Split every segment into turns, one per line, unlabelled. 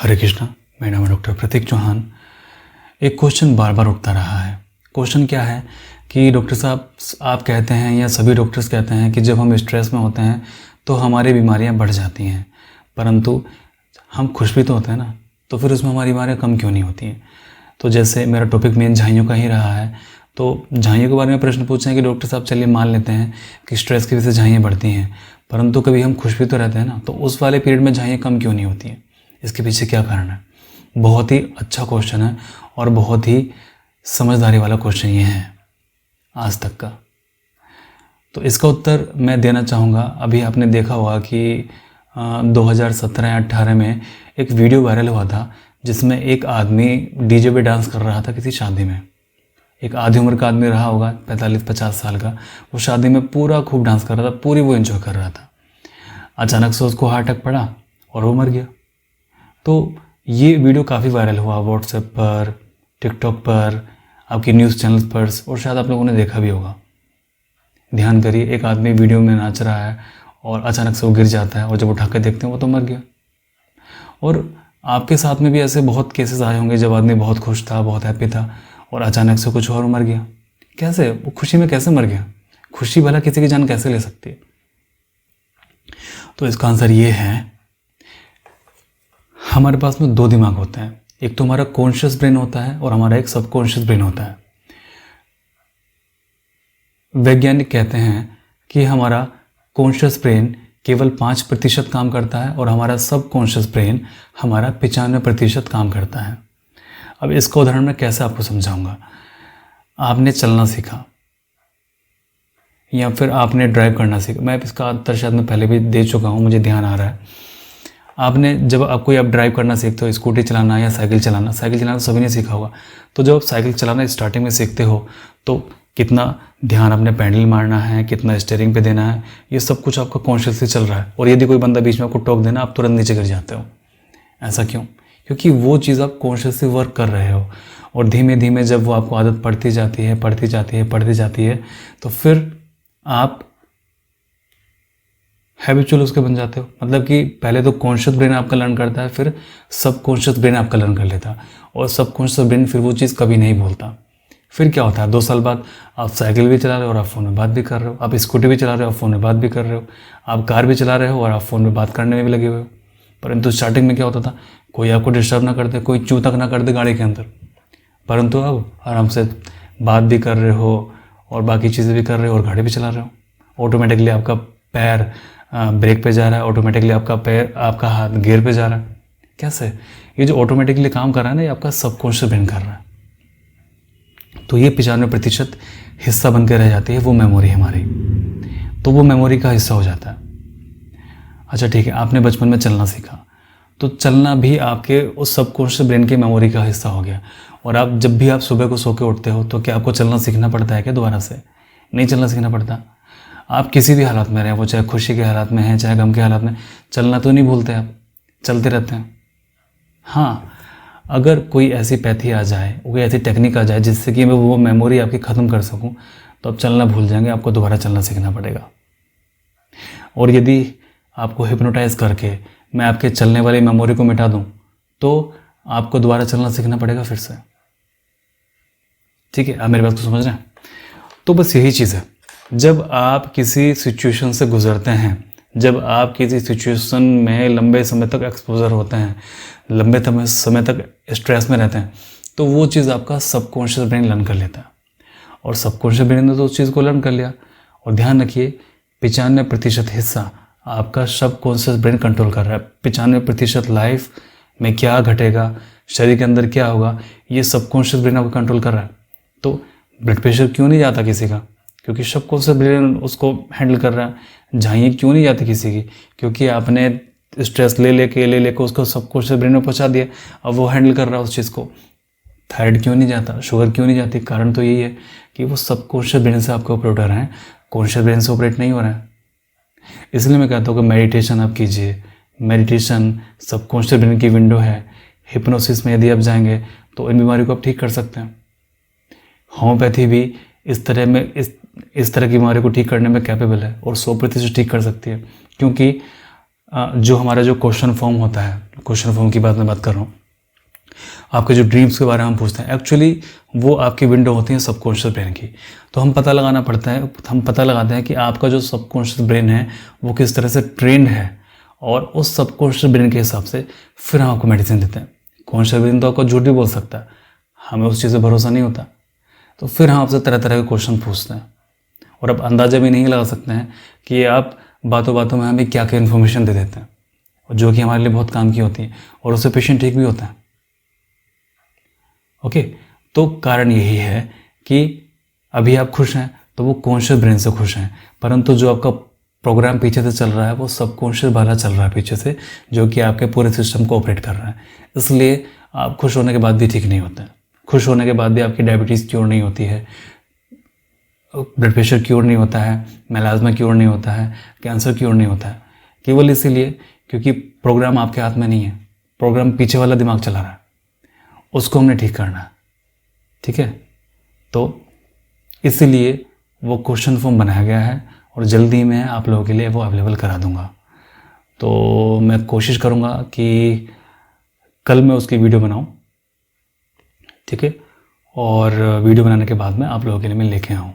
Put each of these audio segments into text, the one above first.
हरे कृष्णा। मेरा नाम है डॉक्टर प्रतीक चौहान। एक क्वेश्चन बार बार उठता रहा है। क्वेश्चन क्या है कि डॉक्टर साहब आप कहते हैं या सभी डॉक्टर्स कहते हैं कि जब हम स्ट्रेस में होते हैं तो हमारी बीमारियां बढ़ जाती हैं, परंतु हम खुश भी तो होते हैं ना, तो फिर उसमें हमारी बीमारियां कम क्यों नहीं होती हैं। तो जैसे मेरा टॉपिक मेन झाइयों का ही रहा है, तो झाइयों के बारे में प्रश्न पूछे हैं कि डॉक्टर साहब चलिए मान लेते हैं कि स्ट्रेस की वजह से झाइयाँ बढ़ती हैं, परंतु कभी हम खुश भी तो रहते हैं ना, तो उस वाले पीरियड में झाइयाँ कम क्यों नहीं होती हैं, इसके पीछे क्या कारण है। बहुत ही अच्छा क्वेश्चन है और बहुत ही समझदारी वाला क्वेश्चन ये है आज तक का। तो इसका उत्तर मैं देना चाहूँगा। अभी आपने देखा होगा कि 2017 या 18 में एक वीडियो वायरल हुआ था जिसमें एक आदमी डीजे पे डांस कर रहा था किसी शादी में। एक आधी उम्र का आदमी रहा होगा, 45-50 साल का। वो शादी में पूरा खूब डांस कर रहा था, पूरी वो एंजॉय कर रहा था। अचानक से उसको हार्ट अटैक पड़ा और वो मर गया। तो ये वीडियो काफ़ी वायरल हुआ व्हाट्सएप पर, टिकटॉक पर, आपकी न्यूज़ चैनल पर, और शायद आप लोगों ने देखा भी होगा। ध्यान करिए, एक आदमी वीडियो में नाच रहा है और अचानक से वो गिर जाता है और जब उठा के देखते हैं वो तो मर गया। और आपके साथ में भी ऐसे बहुत केसेस आए होंगे जब आदमी बहुत खुश था, बहुत हैप्पी था और अचानक से कुछ और मर गया। कैसे? वो खुशी में कैसे मर गया? खुशी भला किसी की जान कैसे ले सकती है? तो इसका आंसर ये है, हमारे पास में दो दिमाग होते हैं। एक तो हमारा कॉन्शियस ब्रेन होता है और हमारा एक सबकॉन्शियस ब्रेन होता है। वैज्ञानिक कहते हैं कि हमारा कॉन्शियस ब्रेन केवल 5% काम करता है और हमारा सबकॉन्शियस ब्रेन हमारा 95% काम करता है। अब इसका उदाहरण मैं कैसे आपको समझाऊंगा। आपने चलना सीखा या फिर आपने ड्राइव करना सीखा। मैं इसका उत्तर शायद मैं पहले भी दे चुका हूँ, मुझे ध्यान आ रहा है। आपने जब आपको आप ड्राइव करना सीखते हो, स्कूटी चलाना या साइकिल चलाना तो सभी ने सीखा होगा। तो जब आप साइकिल चलाना स्टार्टिंग में सीखते हो तो कितना ध्यान अपने पैडल मारना है, कितना स्टीयरिंग पे देना है, ये सब कुछ आपका कॉन्शियसली चल रहा है। और यदि कोई बंदा बीच में आपको टोक देना, आप तुरंत नीचे गिर जाते हो। ऐसा क्यों? क्योंकि वो चीज़ आप कॉन्शियसली वर्क कर रहे हो और धीमे धीमे जब वो आपको आदत पड़ती जाती है तो फिर आप हैबिचुअल उसके बन जाते हो। मतलब कि पहले तो कॉन्शियस ब्रेन आपका लर्न करता है, फिर सबकॉन्शियस ब्रेन आपका लर्न कर लेता है और सबकॉन्शियस ब्रेन फिर वो चीज़ कभी नहीं भूलता। फिर क्या होता है, 2 साल बाद आप साइकिल भी चला रहे हो और आप फ़ोन में बात भी कर रहे हो, आप स्कूटी भी चला रहे हो, आप फ़ोन में बात भी कर रहे हो, आप कार भी चला रहे हो और आप फ़ोन में बात करने में भी लगे हुए हो। परंतु स्टार्टिंग में क्या होता था, कोई आपको डिस्टर्ब ना करते, कोई चूँ तक ना कर दे गाड़ी के अंदर, परंतु अब आराम से बात भी कर रहे हो और बाकी चीज़ें भी कर रहे हो और गाड़ी भी चला रहे हो। ऑटोमेटिकली आपका पैर ब्रेक पे जा रहा है, ऑटोमेटिकली आपका हाथ गियर पे जा रहा है। कैसे? ये जो ऑटोमेटिकली काम कर रहा है ना, ये आपका सबकॉन्शियस ब्रेन कर रहा है। तो ये 95% हिस्सा बन के रह जाती है वो मेमोरी हमारी, तो वो मेमोरी का हिस्सा हो जाता है। अच्छा ठीक है, आपने बचपन में चलना सीखा तो चलना भी आपके उस सबकॉन्शियस ब्रेन की मेमोरी का हिस्सा हो गया। और आप जब भी आप सुबह को सो के उठते हो तो क्या आपको चलना सीखना पड़ता है क्या दोबारा से? नहीं चलना सीखना पड़ता। आप किसी भी हालात में रहें, वो चाहे खुशी के हालात में हैं चाहे गम के हालात में, चलना तो नहीं भूलते, आप चलते रहते हैं। हाँ, अगर कोई ऐसी पैथी आ जाए, कोई ऐसी टेक्निक आ जाए जिससे कि मैं वो मेमोरी आपकी ख़त्म कर सकूं, तो आप चलना भूल जाएंगे, आपको दोबारा चलना सीखना पड़ेगा। और यदि आपको हिप्नोटाइज करके मैं आपके चलने वाली मेमोरी को मिटा दूं तो आपको दोबारा चलना सीखना पड़ेगा फिर से। ठीक है, आप मेरी बात को समझ रहे हैं? तो बस यही चीज़ है, जब आप किसी सिचुएशन से गुजरते हैं, जब आप किसी सिचुएशन में लंबे समय तक एक्सपोजर होते हैं, लंबे समय तक स्ट्रेस में रहते हैं, तो वो चीज़ आपका सबकॉन्शियस ब्रेन लर्न कर लेता है। और सबकॉन्शियस ब्रेन ने तो उस चीज़ को लर्न कर लिया। और ध्यान रखिए, 95% हिस्सा आपका सबकॉन्शियस ब्रेन कंट्रोल कर रहा है। 95% लाइफ में क्या घटेगा, शरीर के अंदर क्या होगा, ये सबकॉन्शियस ब्रेन आपको कंट्रोल कर रहा है। तो ब्लड प्रेशर क्यों नहीं जाता किसी का? क्योंकि सबकॉन्शियस ब्रेन उसको हैंडल कर रहा है। झाइयाँ क्यों नहीं जाती किसी की? क्योंकि आपने स्ट्रेस ले लेके उसको सबकॉन्शियस ब्रेन में पहुंचा दिया, अब वो हैंडल कर रहा है उस चीज़ को। थायराइड क्यों नहीं जाता, शुगर क्यों नहीं जाती? कारण तो यही है कि वो सबकॉन्शियस ब्रेन से आपके ऑपरेट हो रहे हैं, कॉन्शियस ब्रेन से ऑपरेट नहीं हो रहा है। इसलिए मैं कहता हूँ कि मेडिटेशन आप कीजिए। मेडिटेशन सबकॉन्शियस ब्रेन की विंडो है। हिप्नोसिस में यदि आप जाएंगे तो इन बीमारियों को आप ठीक कर सकते हैं। होम्योपैथी भी इस तरह की बीमारी को ठीक करने में कैपेबल है और 100% ठीक कर सकती है। क्योंकि जो हमारा जो क्वेश्चन फॉर्म होता है, क्वेश्चन फॉर्म की मैं बात कर रहा हूँ, आपके जो ड्रीम्स के बारे में हम पूछते हैं, एक्चुअली वो आपकी विंडो होती है सबकॉन्शियस ब्रेन की। तो हम पता लगाते हैं कि आपका जो सबकॉन्शियस ब्रेन है वो किस तरह से ट्रेंड है, और उस सबकॉन्शियस ब्रेन के हिसाब से फिर हम आपको मेडिसिन देते हैं। कॉन्शियस ब्रेन तो आपको झूठ भी बोल सकता है, हमें उस चीज़ पर भरोसा नहीं होता, तो फिर हम आपसे तरह तरह के क्वेश्चन पूछते हैं, और अब अंदाज़ा भी नहीं लगा सकते हैं कि आप बातों बातों में हमें क्या क्या इन्फॉर्मेशन दे देते हैं, और जो कि हमारे लिए बहुत काम की होती है, और उससे पेशेंट ठीक भी होता है। ओके, तो कारण यही है कि अभी आप खुश हैं तो वो कॉन्शियस ब्रेन से खुश हैं, परंतु जो आपका प्रोग्राम पीछे से चल रहा है वो सबकॉन्शियस वाला चल रहा है पीछे से, जो कि आपके पूरे सिस्टम को ऑपरेट कर रहा है। इसलिए आप खुश होने के बाद भी ठीक नहीं होते हैं, खुश होने के बाद भी आपकी डायबिटीज़ क्योर नहीं होती है, ब्लड प्रेशर क्योर नहीं होता है, मेलाज्मा क्योर नहीं होता है, कैंसर क्योर नहीं होता है, केवल इसीलिए क्योंकि प्रोग्राम आपके हाथ में नहीं है, प्रोग्राम पीछे वाला दिमाग चला रहा है, उसको हमने ठीक करना है। ठीक है, तो इसीलिए वो क्वेश्चन फॉर्म बनाया गया है, और जल्दी मैं आप लोगों के लिए वो अवेलेबल करा दूंगा। तो मैं कोशिश करूंगा कि कल मैं उसकी वीडियो बनाऊं, ठीक है, और वीडियो बनाने के बाद में आप लोगों के लिए मैं लेके आऊँ।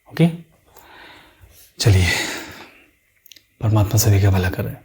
ओके, चलिए, परमात्मा सभी का भला करे।